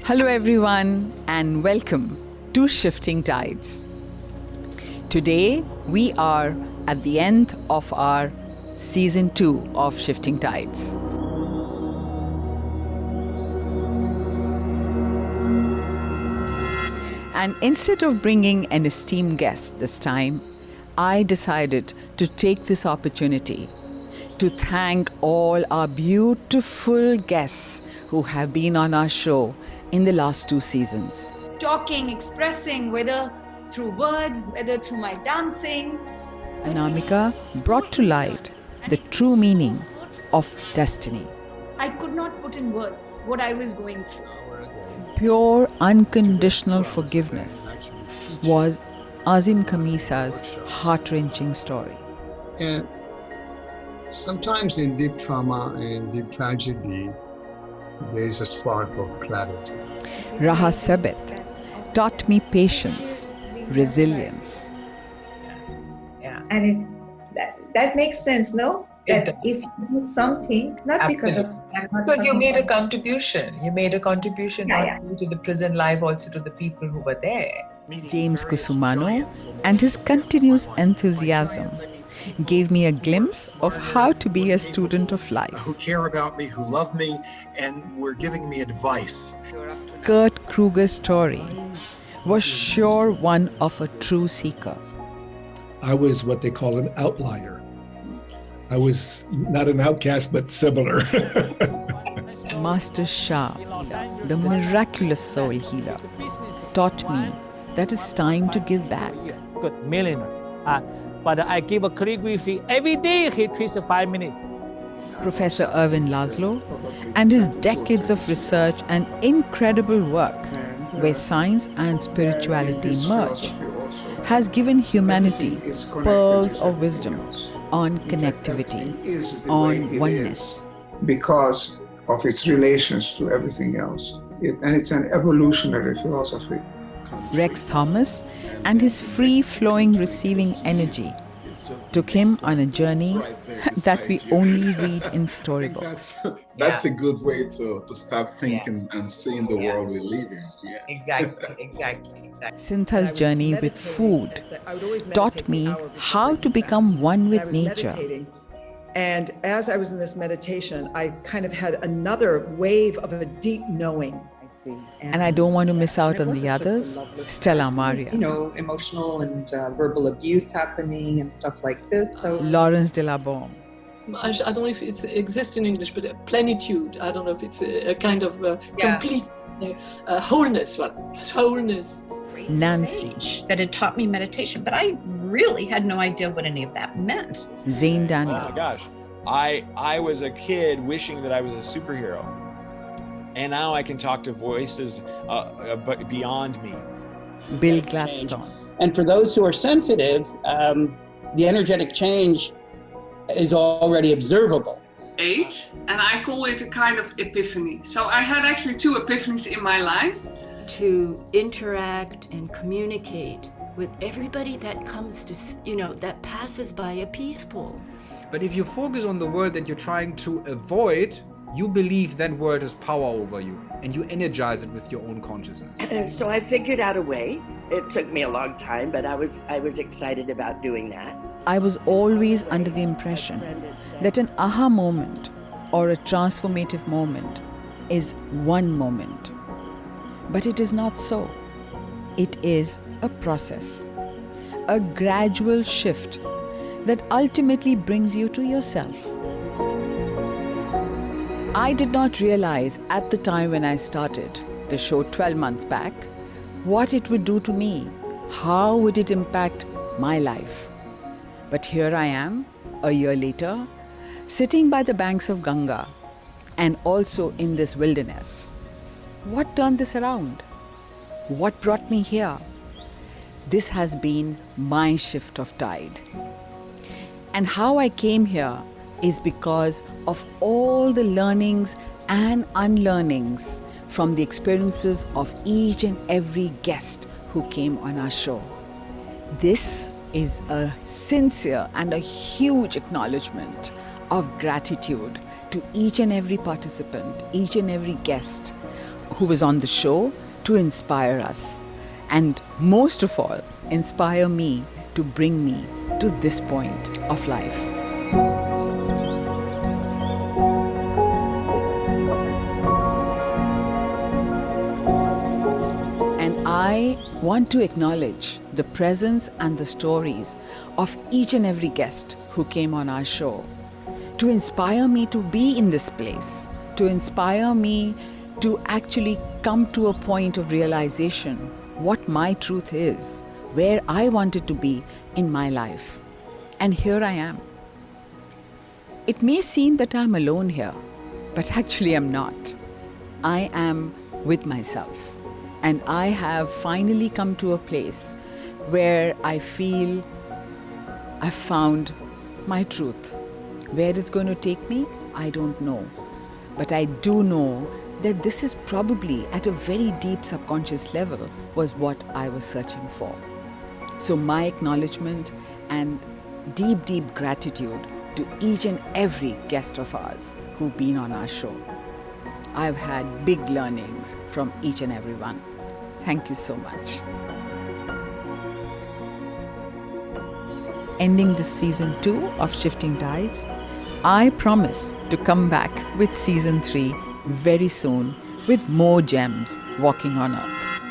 Hello everyone and welcome to Shifting Tides. Today we are at the end of our season 2 of Shifting Tides. And instead of bringing an esteemed guest this time, I decided to take this opportunity to thank all our beautiful guests who have been on our show in the last 2 seasons. Talking, expressing, whether through words, whether through my dancing. Anamika brought to light the true meaning of destiny. I could not put in words what I was going through. Pure, unconditional forgiveness was Azim Khamisa's heart-wrenching story. And sometimes in deep trauma and deep tragedy, there is a spark of clarity. Raha Sabet taught me patience, resilience. And that makes sense, no? That if you do something, not because of because you made a contribution. You made a contribution not only to the prison life, also to the people who were there. James Kusumano and his continuous enthusiasm gave me a glimpse of how to be a student of life. Who care about me, who love me, and were giving me advice. Kurt Kruger's story was sure one of a true seeker. I was what they call an outlier. I was not an outcast, but similar. Master Shah, the miraculous soul healer, taught me that it's time to give back. Good millionaire. But I give a calligraphy every day. He treats 5 minutes. Professor Erwin Laszlo and his decades of research and incredible work where science and spirituality merge has given humanity pearls of wisdom on connectivity, on oneness. Because of its relations to everything else. And it's an evolutionary philosophy. Rex Thomas and his free-flowing receiving energy took him on a journey that we only read in storybooks. That's a good way to start thinking and seeing the world we live in. Exactly. Sintha's journey with food taught me how to become one with nature. And as I was in this meditation, I kind of had another wave of a deep knowing. And I don't want to miss out on the others. Stella Maria. Emotional and verbal abuse happening and stuff like this. So Lawrence de la Bombe. I don't know if it exists in English, but plenitude. I don't know if it's a kind of complete wholeness. Wholeness. Nancy. That had taught me meditation, but I really had no idea what any of that meant. Zane Daniel. Oh my gosh, I was a kid wishing that I was a superhero, and now I can talk to voices but beyond me. Bill Gladstone. And for those who are sensitive, the energetic change is already observable. 8, and I call it a kind of epiphany. So I had actually 2 epiphanies in my life. To interact and communicate with everybody that comes to, that passes by a peaceful. But if you focus on the word that you're trying to avoid, you believe that word has power over you and you energize it with your own consciousness. So I figured out a way. It took me a long time, but I was excited about doing that. I was always under the impression that an aha moment or a transformative moment is one moment. But it is not so. It is a process, a gradual shift that ultimately brings you to yourself. I did not realize at the time when I started the show 12 months back what it would do to me, how would it impact my life. But here I am, a year later, sitting by the banks of Ganga and also in this wilderness. What turned this around? What brought me here? This has been my shift of tide. And how I came here is because of all the learnings and unlearnings from the experiences of each and every guest who came on our show. This is a sincere and a huge acknowledgement of gratitude to each and every participant, each and every guest, who was on the show to inspire us. And most of all, inspire me to bring me to this point of life. And I want to acknowledge the presence and the stories of each and every guest who came on our show to inspire me to be in this place, to inspire me to actually come to a point of realization what my truth is, where I wanted to be in my life. And here I am. It may seem that I'm alone here, but actually I'm not. I am with myself. And I have finally come to a place where I feel I've found my truth. Where it's going to take me, I don't know. But I do know that this is probably at a very deep subconscious level was what I was searching for. So my acknowledgement and deep, deep gratitude to each and every guest of ours who've been on our show. I've had big learnings from each and every one. Thank you so much. Ending this season 2 of Shifting Tides, I promise to come back with season 3 very soon with more gems walking on earth.